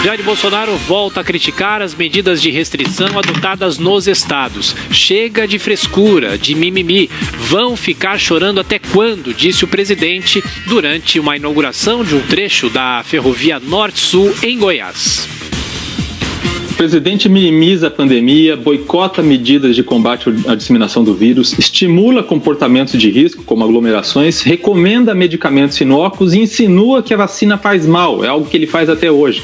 Jair Bolsonaro volta a criticar as medidas de restrição adotadas nos estados. Chega de frescura, de mimimi. Vão ficar chorando até quando? Disse o presidente durante uma inauguração de um trecho da ferrovia Norte-Sul em Goiás. O presidente minimiza a pandemia, boicota medidas de combate à disseminação do vírus, estimula comportamentos de risco, como aglomerações, recomenda medicamentos inócuos e insinua que a vacina faz mal. É algo que ele faz até hoje.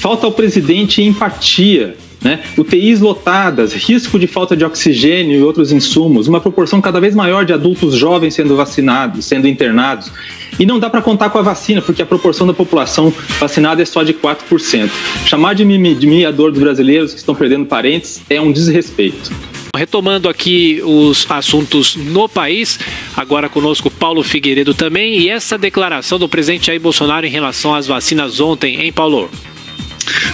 Falta ao presidente empatia, né? UTIs lotadas, risco de falta de oxigênio e outros insumos, uma proporção cada vez maior de adultos jovens sendo vacinados, sendo internados. E não dá para contar com a vacina, porque a proporção da população vacinada é só de 4%. Chamar de mimimi a dor dos brasileiros que estão perdendo parentes é um desrespeito. Retomando aqui os assuntos no país, agora conosco Paulo Figueiredo também, e essa declaração do presidente Jair Bolsonaro em relação às vacinas ontem, hein, Paulo?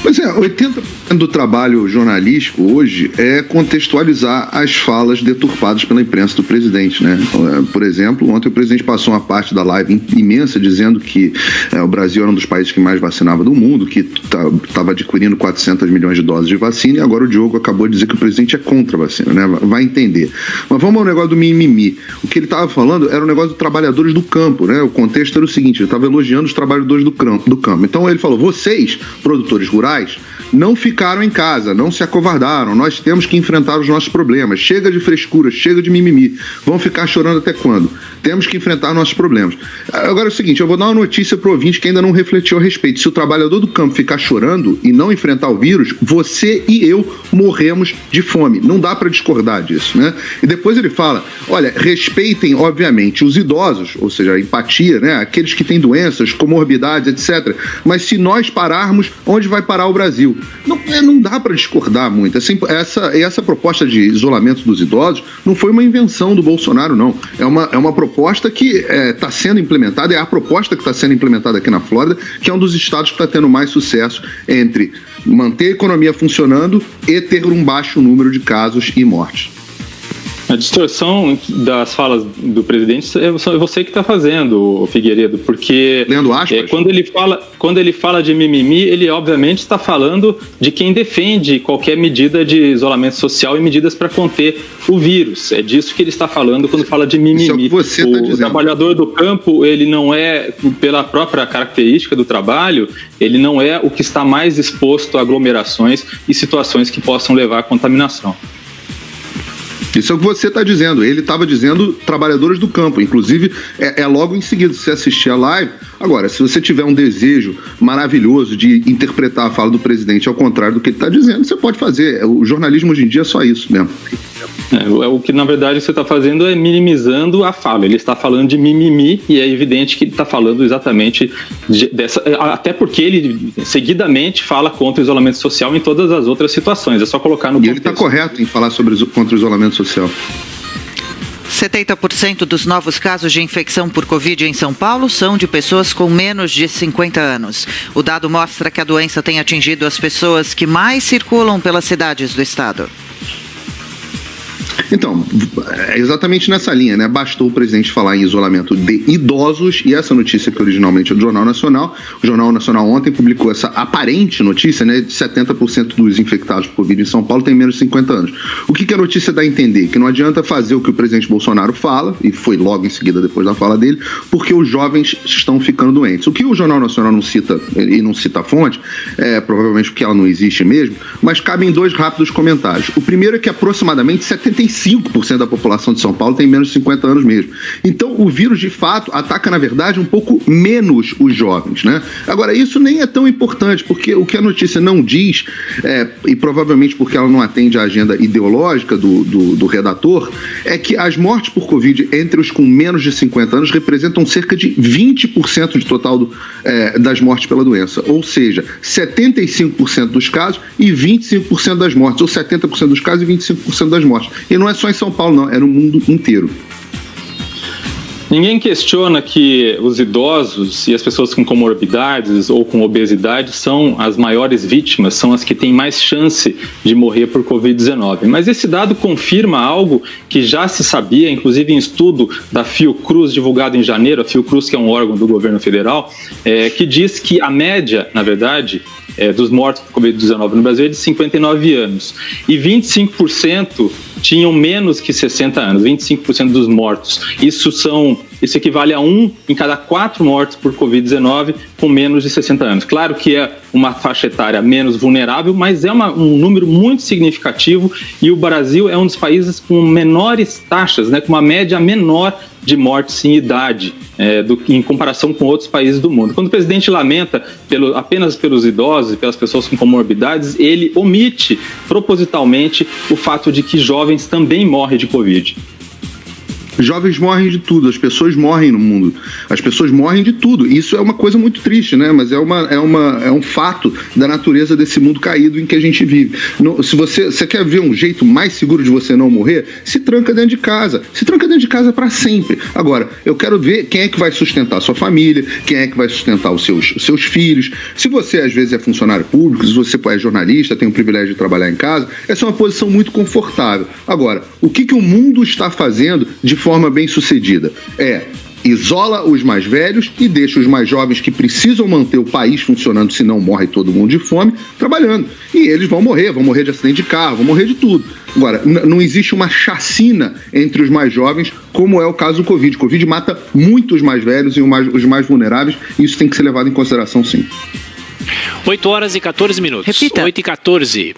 Pois é, 80% do trabalho jornalístico hoje é contextualizar as falas deturpadas pela imprensa do presidente, né? Por exemplo, ontem o presidente passou uma parte da live imensa dizendo que o Brasil era um dos países que mais vacinava do mundo, que estava adquirindo 400 milhões de doses de vacina, e agora o Diogo acabou de dizer que o presidente é contra a vacina, né? Vai entender. Mas vamos ao negócio do mimimi. O que ele estava falando era o negócio dos trabalhadores do campo, né? O contexto era o seguinte, ele estava elogiando os trabalhadores do campo. Então ele falou, vocês, produtores rurais, não ficaram em casa, não se acovardaram, nós temos que enfrentar os nossos problemas, chega de frescura, chega de mimimi, vão ficar chorando até quando? Temos que enfrentar nossos problemas. Agora é o seguinte, eu vou dar uma notícia para o ouvinte que ainda não refletiu a respeito. Se o trabalhador do campo ficar chorando e não enfrentar o vírus, você e eu morremos de fome. Não dá para discordar disso, né? E depois ele fala, olha, respeitem, obviamente, os idosos, ou seja, a empatia, né? Aqueles que têm doenças, comorbidades, etc. Mas se nós pararmos, onde vai parar o Brasil? Não dá para discordar muito. Assim, essa proposta de isolamento dos idosos não foi uma invenção do Bolsonaro, não. É uma proposta que está sendo implementada, é a proposta que está sendo implementada aqui na Flórida, que é um dos estados que está tendo mais sucesso entre manter a economia funcionando e ter um baixo número de casos e mortes. A distorção das falas do presidente é você que está fazendo, Figueiredo, porque lendo aspas? Quando ele fala de mimimi, ele obviamente está falando de quem defende qualquer medida de isolamento social e medidas para conter o vírus. É disso que ele está falando quando fala de mimimi. Isso é o que você está dizendo. O trabalhador do campo, ele não é, pela própria característica do trabalho, ele não é o que está mais exposto a aglomerações e situações que possam levar à contaminação. Isso é o que você está dizendo. Ele estava dizendo trabalhadores do campo. Inclusive, é logo em seguida, se você assistir a live. Agora, se você tiver um desejo maravilhoso de interpretar a fala do presidente ao contrário do que ele está dizendo, você pode fazer. O jornalismo hoje em dia é só isso mesmo. O que, na verdade, você está fazendo é minimizando a fala. Ele está falando de mimimi e é evidente que ele está falando exatamente dessa... Até porque ele, seguidamente, fala contra o isolamento social em todas as outras situações. É só colocar no contexto. E ele está correto em falar contra o isolamento social. 70% dos novos casos de infecção por Covid em São Paulo são de pessoas com menos de 50 anos. O dado mostra que a doença tem atingido as pessoas que mais circulam pelas cidades do estado. Então, é exatamente nessa linha, né? Bastou o presidente falar em isolamento de idosos, e essa notícia que originalmente é do Jornal Nacional. O Jornal Nacional ontem publicou essa aparente notícia, né? De 70% dos infectados por Covid em São Paulo têm menos de 50 anos. O que a notícia dá a entender? Que não adianta fazer o que o presidente Bolsonaro fala, e foi logo em seguida depois da fala dele, porque os jovens estão ficando doentes. O que o Jornal Nacional não cita, e não cita a fonte, provavelmente porque ela não existe mesmo, mas cabem dois rápidos comentários. O primeiro é que aproximadamente 75% da população de São Paulo tem menos de 50 anos mesmo. Então, o vírus, de fato, ataca, na verdade, um pouco menos os jovens, né? Agora, isso nem é tão importante, porque o que a notícia não diz, e provavelmente porque ela não atende à agenda ideológica do redator, é que as mortes por Covid entre os com menos de 50 anos representam cerca de 20% de total das mortes pela doença. Ou seja, 75% dos casos e 25% das mortes, ou 70% dos casos e 25% das mortes. E não é só em São Paulo, não, é no mundo inteiro. Ninguém questiona que os idosos e as pessoas com comorbidades ou com obesidade são as maiores vítimas, são as que têm mais chance de morrer por Covid-19. Mas esse dado confirma algo que já se sabia, inclusive em estudo da Fiocruz, divulgado em janeiro, a Fiocruz, que é um órgão do governo federal, que diz que a média, na verdade, dos mortos por Covid-19 no Brasil é de 59 anos. E 25% tinham menos que 60 anos, 25% dos mortos. Isso equivale a 1 em cada 4 mortos por Covid-19 com menos de 60 anos. Claro que é uma faixa etária menos vulnerável, mas é um número muito significativo, e o Brasil é um dos países com menores taxas, com uma média menor de mortes em idade, em comparação com outros países do mundo. Quando o presidente lamenta apenas pelos idosos e pelas pessoas com comorbidades, ele omite propositalmente o fato de que jovens também morrem de Covid. Jovens morrem de tudo, as pessoas morrem no mundo, as pessoas morrem de tudo. Isso é uma coisa muito triste, né? Mas é um fato da natureza desse mundo caído em que a gente vive. Se você quer ver um jeito mais seguro de você não morrer, se tranca dentro de casa. Se tranca dentro de casa para sempre. Agora, eu quero ver quem é que vai sustentar a sua família, quem é que vai sustentar os seus filhos. Se você, às vezes, é funcionário público, se você é jornalista, tem o privilégio de trabalhar em casa, essa é uma posição muito confortável. Agora, o que o mundo está fazendo de forma bem sucedida? Isola os mais velhos e deixa os mais jovens, que precisam manter o país funcionando, senão morre todo mundo de fome, trabalhando. E eles vão morrer de acidente de carro, vão morrer de tudo. Agora, não existe uma chacina entre os mais jovens, como é o caso do Covid. O Covid mata muito os mais velhos e os mais vulneráveis, e isso tem que ser levado em consideração, sim. 8 horas e 14 minutos. Repita. 8 e 14.